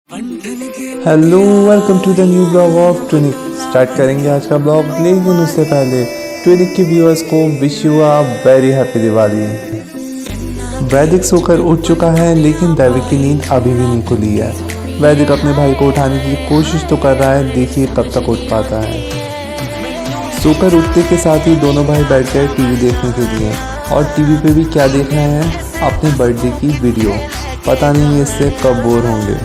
Hello, welcome to the new blog of ट्विनिक। Start करेंगे आज का ब्लॉग, लेकिन उससे पहले ट्विनिक के व्यूअर्स को wish you a very happy Diwali. वैदिक सोकर उठ चुका है, लेकिन दैविक की नींद अभी भी नहीं खुली है। वैदिक अपने भाई को उठाने की कोशिश तो कर रहा है, देखिए कब तक उठ पाता है। सोकर उठते के साथ ही दोनों भाई बैठ गए टीवी देखने के लिए, और टीवी पे भी क्या देख रहे हैं, अपने बर्थडे की वीडियो। पता नहीं इससे कब बोर होंगे।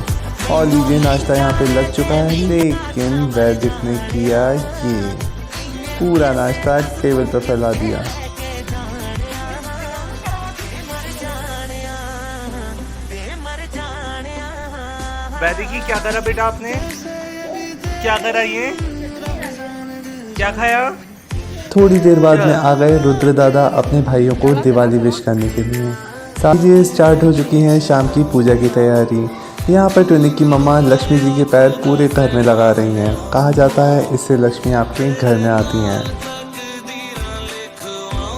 और लीजिए, नाश्ता यहाँ पे लग चुका है, लेकिन वैदिक ने किया ये पूरा नाश्ता टेबल पर फैला दिया। वैदिक जी, क्या करा बेटा आपने? क्या करा ये? क्या खाया? थोड़ी देर बाद में आ गए रुद्र दादा अपने भाइयों को दिवाली विश करने के लिए। साथ ही स्टार्ट हो चुकी है शाम की पूजा की तैयारी। यहाँ पर ट्विनिक की मम्मा लक्ष्मी जी के पैर पूरे घर में लगा रही हैं। कहा जाता है इससे लक्ष्मी आपके घर में आती हैं।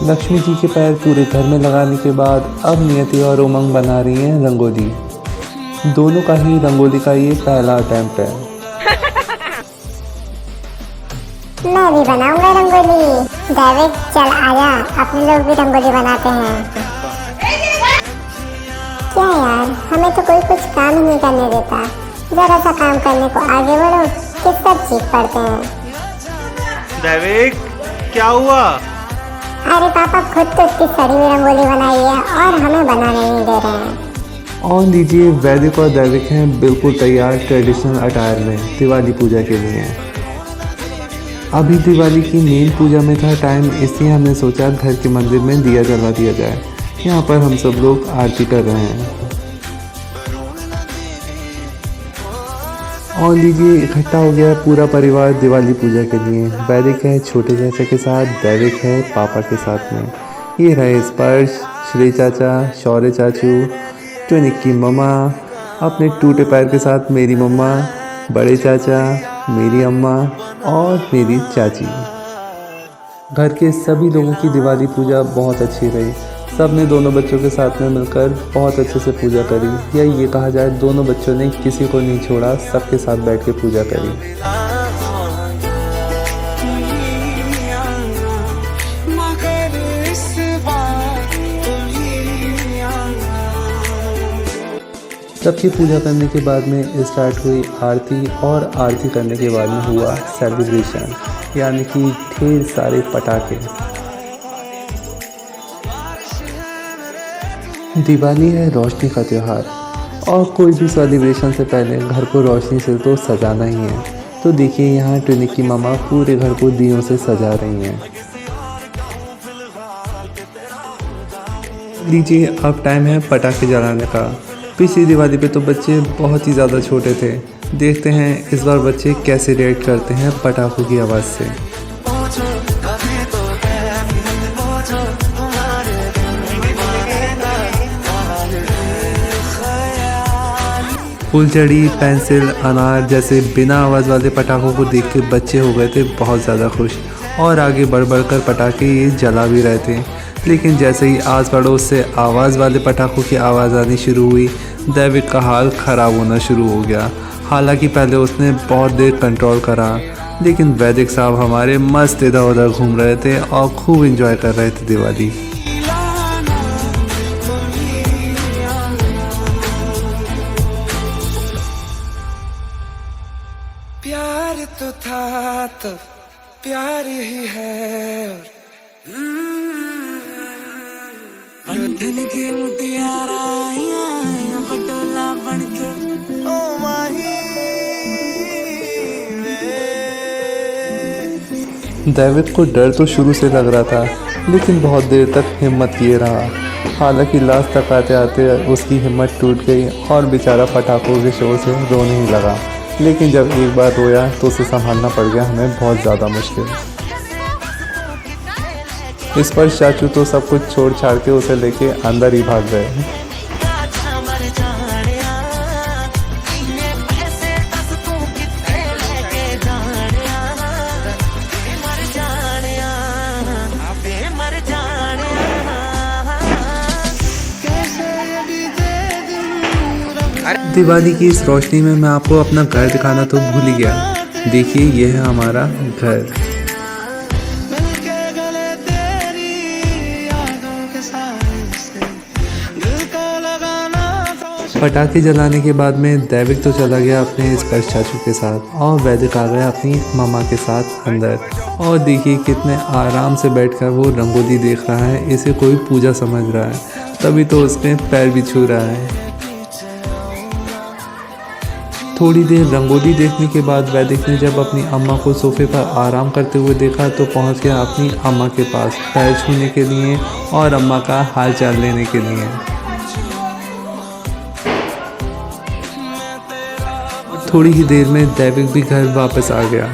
लक्ष्मी जी के पैर पूरे घर में लगाने के बाद अब नियति और उमंग बना रही हैं रंगोली। दोनों का ही रंगोली का ये पहला अटेम्प्ट है। मैं भी बनाऊंगा रंगोली। दैविक चल आजा, अपने लोग भी रंगोली बनाते हैं। क्या यार, हमें तो कोई कुछ काम ही नहीं करने देता। जरा सा काम करने को आगे बढ़ो कि सब चीख पड़ते हैं। दैविक, क्या हुआ? अरे पापा खुद तो इतनी सड़ी हुई रंगोली बनाई है और हमें बनाने नहीं दे रहे हैं। और लीजिए, वैदिक और दैविक हैं बिल्कुल तैयार ट्रेडिशनल अटायर में दिवाली पूजा के लिए। अभी दिवाली की मेन पूजा में था टाइम, इसलिए हमने सोचा घर के मंदिर में दिया जला दिया जाए। यहाँ पर हम सब लोग आरती कर रहे हैं। और लीजिए, इकट्ठा हो गया पूरा परिवार दिवाली पूजा के लिए। वैदिक है छोटे चाचा के साथ, दैविक है पापा के साथ में। ये रहे स्पर्श, श्री चाचा, शौर्य चाचू, ट्विनिक की मम्मा, अपने टूटे पैर के साथ मेरी मम्मा, बड़े चाचा, मेरी अम्मा और मेरी चाची। घर के सभी लोगों की दिवाली पूजा बहुत अच्छी रही। सब ने दोनों बच्चों के साथ में मिलकर बहुत अच्छे से पूजा करी, या ये कहा जाए दोनों बच्चों ने किसी को नहीं छोड़ा, सबके साथ बैठ के पूजा करी। सबकी पूजा करने के बाद में स्टार्ट हुई आरती, और आरती करने के बाद में हुआ सेलिब्रेशन, यानी कि ढेर सारे पटाखे। दिवाली है रोशनी का त्यौहार, और कोई भी सेलिब्रेशन से पहले घर को रोशनी से तो सजाना ही है। तो देखिए, यहाँ ट्विनिक की मामा पूरे घर को दियों से सजा रही हैं। लीजिए, अब टाइम है पटाखे जलाने का। पिछली दिवाली पे तो बच्चे बहुत ही ज़्यादा छोटे थे। देखते हैं इस बार बच्चे कैसे रिएक्ट करते हैं पटाखों की आवाज़ से। फुलझड़ी, पेंसिल, अनार जैसे बिना आवाज़ वाले पटाखों को देख के बच्चे हो गए थे बहुत ज़्यादा खुश, और आगे बढ़ बढ़ कर पटाखे ये जला भी रहे थे। लेकिन जैसे ही आस पड़ोस से आवाज़ वाले पटाखों की आवाज़ आनी शुरू हुई, दैविक का हाल ख़राब होना शुरू हो गया। हालांकि पहले उसने बहुत देर कंट्रोल करा, लेकिन वैदिक साहब हमारे मस्त इधर उधर घूम रहे थे और खूब इंजॉय कर रहे थे दिवाली। प्यार तो था तो प्यार ही है। बंधन के मुटियारा पटोला बनके ओ माही। दैविक को डर तो शुरू से लग रहा था, लेकिन बहुत देर तक हिम्मत किए रहा। हालांकि लास्ट तक आते आते उसकी हिम्मत टूट गई और बेचारा पटाखों के शोर से रोने ही लगा। लेकिन जब एक बार रोया तो उसे संभालना पड़ गया हमें बहुत ज़्यादा मुश्किल। इस पर चाचू तो सब कुछ छोड़ छाड़ के उसे लेके अंदर ही भाग गए। दिवाली की इस रोशनी में मैं आपको अपना घर दिखाना तो भूल ही गया। देखिए ये है हमारा घर। मिलके गले तेरी यादों के साए से दिल को लगाना तो पटाखे जलाने के बाद में दैविक तो चला गया अपने स्पर्श चाचू के साथ और वैदिक आ गया अपनी मामा के साथ अंदर। और देखिए कितने आराम से बैठकर वो रंगोली देख रहा है, इसे कोई पूजा समझ रहा है, तभी तो उसने पैर भी छू रहा है। थोड़ी देर रंगोली देखने के बाद वैदिक ने जब अपनी अम्मा को सोफे पर आराम करते हुए देखा तो पहुंच गया अपनी अम्मा के पास पैर छूने के लिए और अम्मा का हाल चाल लेने के लिए। थोड़ी ही देर में दैविक भी घर वापस आ गया।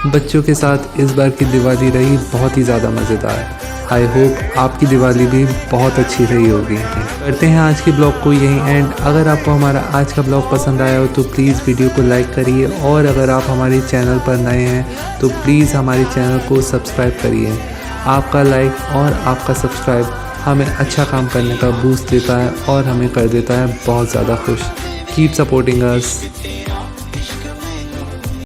बच्चों के साथ इस बार की दिवाली रही बहुत ही ज़्यादा मज़ेदार। आई होप आपकी दिवाली भी बहुत अच्छी रही होगी। करते हैं आज के ब्लॉग को यहीं एंड। अगर आपको हमारा आज का ब्लॉग पसंद आया हो तो प्लीज़ वीडियो को लाइक करिए और अगर आप हमारे चैनल पर नए हैं तो प्लीज़ हमारे चैनल को सब्सक्राइब करिए। आपका लाइक और आपका सब्सक्राइब हमें अच्छा काम करने का बूस्ट देता है और हमें कर देता है बहुत ज़्यादा खुश। Keep supporting us.